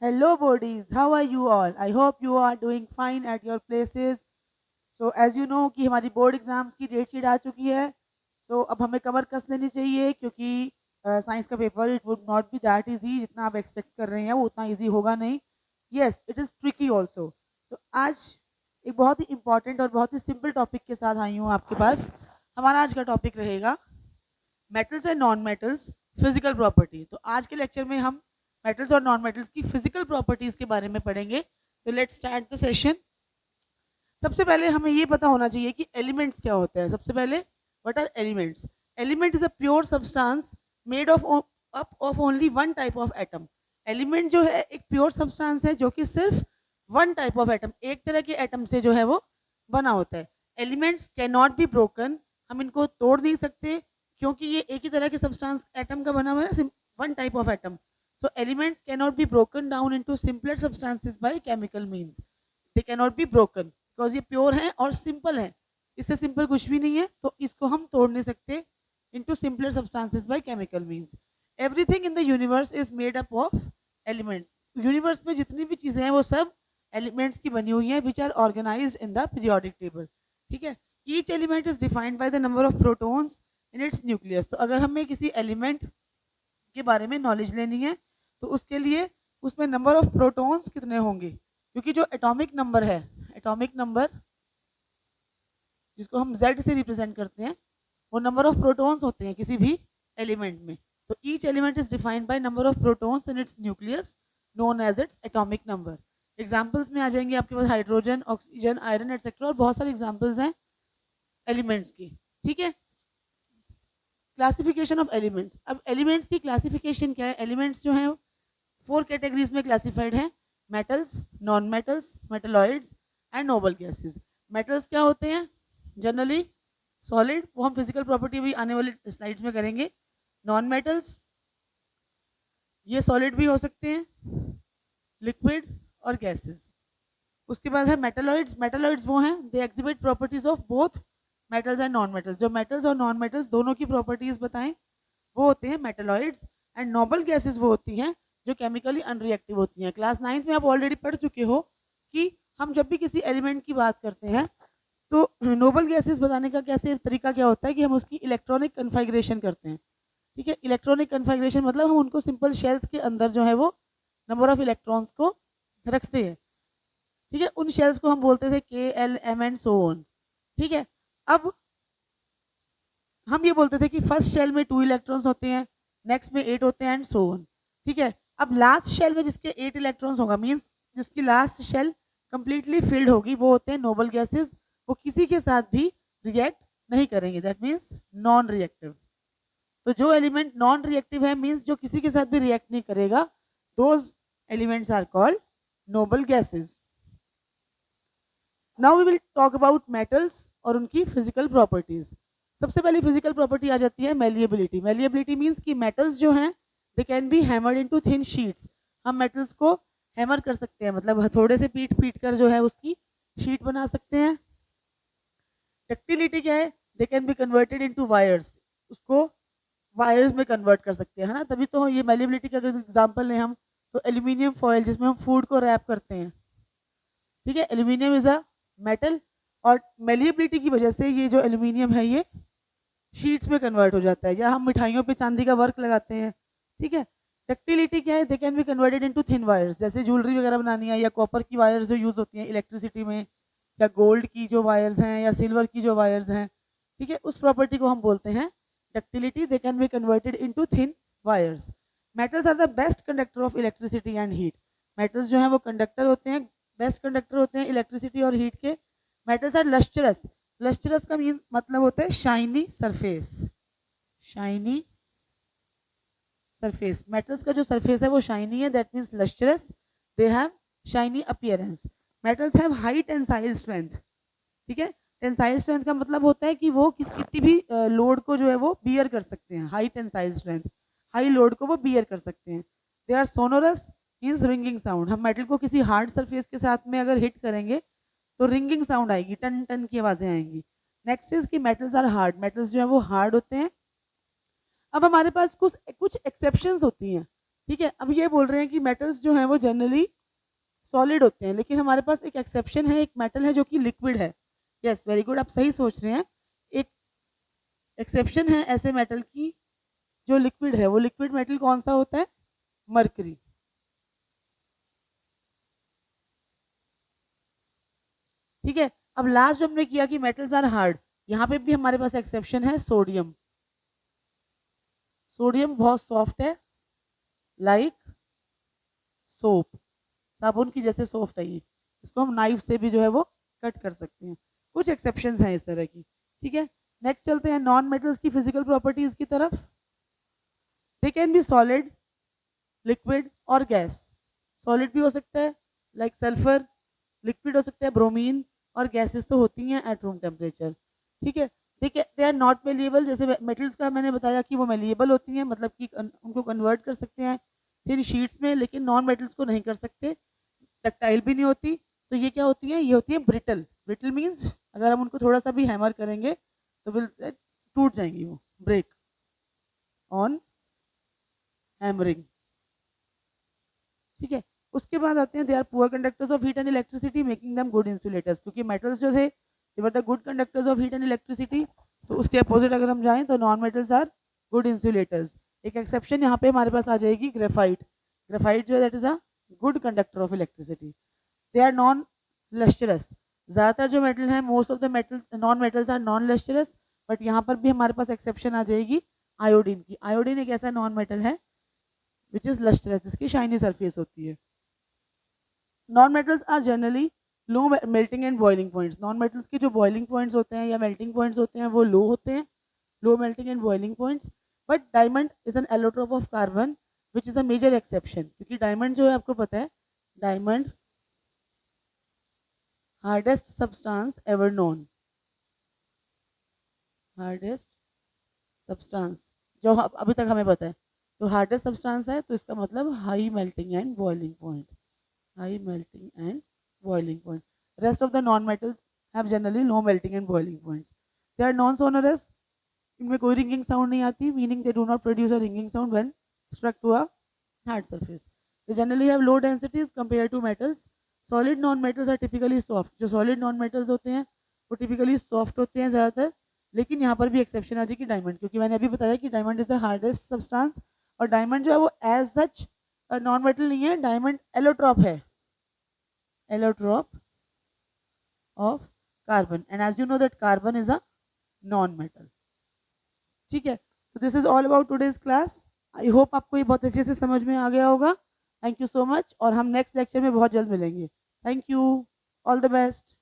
Hello, bodies. How are you all? I hope you are doing fine at your places. So, as you know कि हमारी board exams की date sheet आ चुकी है. So, अब हमें कमर कस लेनी चाहिए क्योंकि साइंस का paper it would not be that easy जितना आप एक्सपेक्ट कर रहे हैं वो उतना इजी होगा नहीं. Yes, it is tricky also. तो आज एक बहुत ही इंपॉर्टेंट और बहुत ही सिंपल टॉपिक के साथ आई हूँ आपके पास. हमारा आज का टॉपिक रहेगा metals and non metals physical property. तो आज के लेक्चर में हम मेटल्स और नॉन मेटल्स की फिजिकल प्रॉपर्टीज के बारे में पढ़ेंगे. तो लेट्स स्टार्ट द सेशन. सबसे पहले हमें ये पता होना चाहिए कि एलिमेंट्स क्या होते हैं. सबसे पहले what are elements. Element is a pure substance made of up of only one type of atom. Element जो है एक प्योर सब्सटेंस है जो कि सिर्फ वन टाइप ऑफ एटम, एक तरह के एटम से जो है वो बना होता है. Elements can not be broken. हम इनको तोड़ नहीं सकते क्योंकि ये एक ही तरह के सब्सटेंस एटम का बना हुआ है, one type of atom. So elements cannot be broken down into simpler substances by chemical means. They cannot be broken because ये प्योर है और सिंपल है. इससे सिंपल कुछ भी नहीं है, तो इसको हम तोड़ नहीं सकते into simpler substances by chemical means. Everything in the universe is made up of elements. Universe में जितनी भी चीजें हैं वो सब एलिमेंट्स की बनी हुई हैं which are organized in the periodic table. ठीक है. Each element is defined by the number of protons in its nucleus. तो अगर हमें किसी एलिमेंट के बारे में नॉलेज लेनी है तो उसके लिए उसमें नंबर ऑफ प्रोटॉन्स कितने होंगे, क्योंकि जो एटॉमिक नंबर है, एटॉमिक नंबर जिसको हम Z से रिप्रेजेंट करते हैं, वो नंबर ऑफ प्रोटॉन्स होते हैं किसी भी एलिमेंट में. तो each element is defined by number of protons in its nucleus known as its atomic number. Examples में आ जाएंगे आपके पास हाइड्रोजन, ऑक्सीजन, आयरन एटसेट्रा और बहुत सारे एग्जांपल्स हैं एलिमेंट्स की. ठीक है. Classification of elements. अब एलिमेंट्स की क्लासिफिकेशन क्या है. एलिमेंट्स जो हैं 4 कैटेगरीज में क्लासिफाइड हैं. Metals, non metals, metalloids and noble gases. Metals क्या होते हैं जनरली सॉलिड, वो हम फिजिकल प्रॉपर्टी भी आने वाले स्लाइड्स में करेंगे. नॉन मेटल्स ये सॉलिड भी हो सकते हैं, लिक्विड और गैसेस. उसके बाद है मेटलॉइड्स. मेटलॉइड्स वो हैं they exhibit properties of both metals and non metals. जो मेटल्स और नॉन मेटल्स दोनों की प्रॉपर्टीज बताएं वो होते हैं मेटलॉइड्स. एंड नोबल गैसेस वो होती हैं जो केमिकली अनरिएक्टिव होती हैं. क्लास 9th में आप ऑलरेडी पढ़ चुके हो कि हम जब भी किसी एलिमेंट की बात करते हैं तो नोबल गैसेस बताने का कैसे तरीका क्या होता है कि हम उसकी इलेक्ट्रॉनिक कन्फिगरेशन करते हैं. ठीक है. इलेक्ट्रॉनिक कन्फिगरेशन मतलब हम उनको सिंपल शेल्स के अंदर जो है वो नंबर ऑफ इलेक्ट्रॉन्स को रखते हैं. ठीक है. उन शेल्स को हम बोलते थे K, L, M and so on. ठीक है. अब हम ये बोलते थे कि फर्स्ट शेल में 2 इलेक्ट्रॉन्स होते हैं, नेक्स्ट में 8 होते हैं एंड सो ऑन. ठीक है. अब लास्ट शेल में जिसके 8 इलेक्ट्रॉन्स होगा मींस जिसकी लास्ट शेल कंप्लीटली फिल्ड होगी वो होते हैं नोबल गैसेस. वो किसी के साथ भी रिएक्ट नहीं करेंगे, दैट मींस नॉन रिएक्टिव. तो जो एलिमेंट नॉन रिएक्टिव है मींस जो किसी के साथ भी रिएक्ट नहीं करेगा, those elements are called noble gases. Now we will talk about metals और उनकी फिजिकल प्रॉपर्टीज. सबसे पहली फिजिकल प्रॉपर्टी आ जाती है मेलिएबिलिटी. मेलिएबिलिटी मींस कि मेटल्स जो हैं दे can B hammered into thin sheets. हम मेटल्स को हैमर कर सकते हैं, मतलब हथौड़े से पीट पीट कर जो है उसकी शीट बना सकते हैं. डक्टिलिटी क्या है. दे can be converted into wires. उसको वायर्स में कन्वर्ट कर सकते हैं, है ना. तभी तो ये मेलिएबिलिटी का अगर एग्जांपल लें हम तो एल्यूमिनियम फॉयल जिसमें हम फूड को रैप करते हैं. ठीक है. एल्यूमिनियम इज अ मेटल और मेलिएबिलिटी की वजह से ये जो एल्यूमिनियम है ये शीट्स में कन्वर्ट हो जाता है. या हम मिठाइयों पे चांदी का वर्क लगाते हैं. ठीक है. डक्टिलिटी क्या है. दे can be converted into thin wires. जैसे ज्वेलरी वगैरह बनानी है या कॉपर की वायर्स जो यूज होती हैं इलेक्ट्रिसिटी में, या गोल्ड की जो वायर्स हैं या सिल्वर की जो वायर्स हैं. ठीक है. उस प्रॉपर्टी को हम बोलते हैं ductility. They can be converted into thin wires. Metals are the best conductor of electricity and heat. Metals जो है वो कंडक्टर होते हैं, बेस्ट कंडक्टर होते हैं इलेक्ट्रिसिटी और हीट के. Metals are lustrous. लस्ट्रस का मीन मतलब होता है shiny surface. Shiny surface. Metals का जो सरफेस है वो शाइनी है, that means lustrous. They have shiny appearance. Metals have high tensile strength. ठीक है. टेंसाइल स्ट्रेंथ का मतलब होता है कि वो कितनी भी लोड को जो है वो बियर कर सकते हैं. High tensile strength, high load को वो बियर कर सकते हैं. They are sonorous means ringing sound. हम मेटल को किसी हार्ड सरफेस के साथ में अगर हिट करेंगे तो रिंगिंग साउंड आएगी, टन टन की आवाजें आएंगी. नेक्स्ट इज कि मेटल्स आर हार्ड. मेटल्स जो है वो हार्ड होते हैं. अब हमारे पास कुछ कुछ एक्सेप्शंस होती हैं. ठीक है, अब ये बोल रहे हैं कि मेटल्स जो हैं वो जनरली सॉलिड होते हैं, लेकिन हमारे पास एक एक्सेप्शन है, एक मेटल है जो कि लिक्विड है। यस, वेरी गुड, आप सही सोच रहे हैं। एक एक्सेप्शन है ऐसे मेटल की जो लिक्विड है। वो लिक्विड मेटल कौन सा होता है? मरकरी। ठीक है, अब लास्ट जो हमने किया कि मेटल्स आर हार्ड, यहाँ पे भी हमारे पास एक्सेप्शन है सोडियम। सोडियम बहुत सॉफ्ट है, लाइक सोप, साबुन की जैसे सॉफ्ट है ये। इसको हम नाइफ से भी जो है वो कट कर सकते हैं। कुछ एक्सेप्शंस हैं इस तरह की। ठीक है, नेक्स्ट चलते हैं नॉन मेटल्स की फिजिकल प्रॉपर्टीज की तरफ। दे कैन बी सॉलिड, लिक्विड और गैस। सॉलिड भी हो सकता है लाइक सल्फर, लिक्विड हो सकता है ब्रोमीन, और गैसेस तो होती हैं एट रूम टेम्परेचर। ठीक है, दे आर नॉट मेलिएबल। जैसे मेटल्स का मैंने बताया कि वो मेलिएबल होती हैं, मतलब कि उनको कन्वर्ट कर सकते हैं थिन शीट्स में, लेकिन नॉन मेटल्स को नहीं कर सकते। टक्टाइल भी नहीं होती। तो ये क्या होती है? ये होती है ब्रिटल। ब्रिटल मीन्स अगर हम उनको थोड़ा सा भी हैमर करेंगे तो विल टूट जाएंगी, वो ब्रेक ऑन हैमरिंग। ठीक है, उसके बाद आते हैं they are poor conductors of heat and electricity making them good insulators. क्योंकि मेटल्स जो थे they were the good conductors of heat and electricity, तो उसके अपोजिट अगर हम जाएं तो non metals are good insulators. एक एक्सेप्शन यहाँ पे हमारे पास आ जाएगी ग्रेफाइट। ग्रेफाइट जो है that is a good conductor of electricity. They are non lustrous. ज़्यादातर जो मेटल है, most of the metals non metals are non lustrous, but यहाँ पर भी हमारे पास एक्सेप्शन आ जाएगी आयोडीन की। आयोडीन एक ऐसा नॉन मेटल है विच इज लस्टरस, इसकी शाइनी सरफेस होती है। Non metals are generally low melting and boiling points. Non metals के जो बॉइलिंग पॉइंट्स होते हैं या मेल्टिंग पॉइंट्स होते हैं वो लो होते हैं, low melting and boiling points. But diamond is an allotrope of carbon which is a major exception. क्योंकि डायमंड जो है आपको पता है, diamond hardest substance ever known, hardest substance जो अभी तक हमें पता है। तो हार्डेस्ट सब्सटेंस है तो इसका मतलब high melting and boiling point, high melting and boiling point. Rest of the non-metals have generally low melting and boiling points. They are non-sonorous. इनमें कोई ringing sound नहीं आती, meaning they do not produce a ringing sound when struck to a hard surface. They generally have low densities compared to metals. Solid non-metals are typically soft. जो solid non-metals होते हैं वो typically soft होते हैं ज़्यादातर, लेकिन यहाँ पर भी एक्सेप्शन आ जाएगी डायमंड, क्योंकि मैंने अभी बताया कि diamond is the hardest substance. और डायमंड जो है वो एज सच नॉन मेटल नहीं है, डायमंड एलोट्रॉप है, allotrope of carbon, and as you know that carbon is a non-metal. ठीक है, तो this is all about today's class. I hope आपको ये बहुत अच्छे से समझ में आ गया होगा। थैंक यू सो मच, और हम नेक्स्ट लेक्चर में बहुत जल्द मिलेंगे। Thank you, all the best.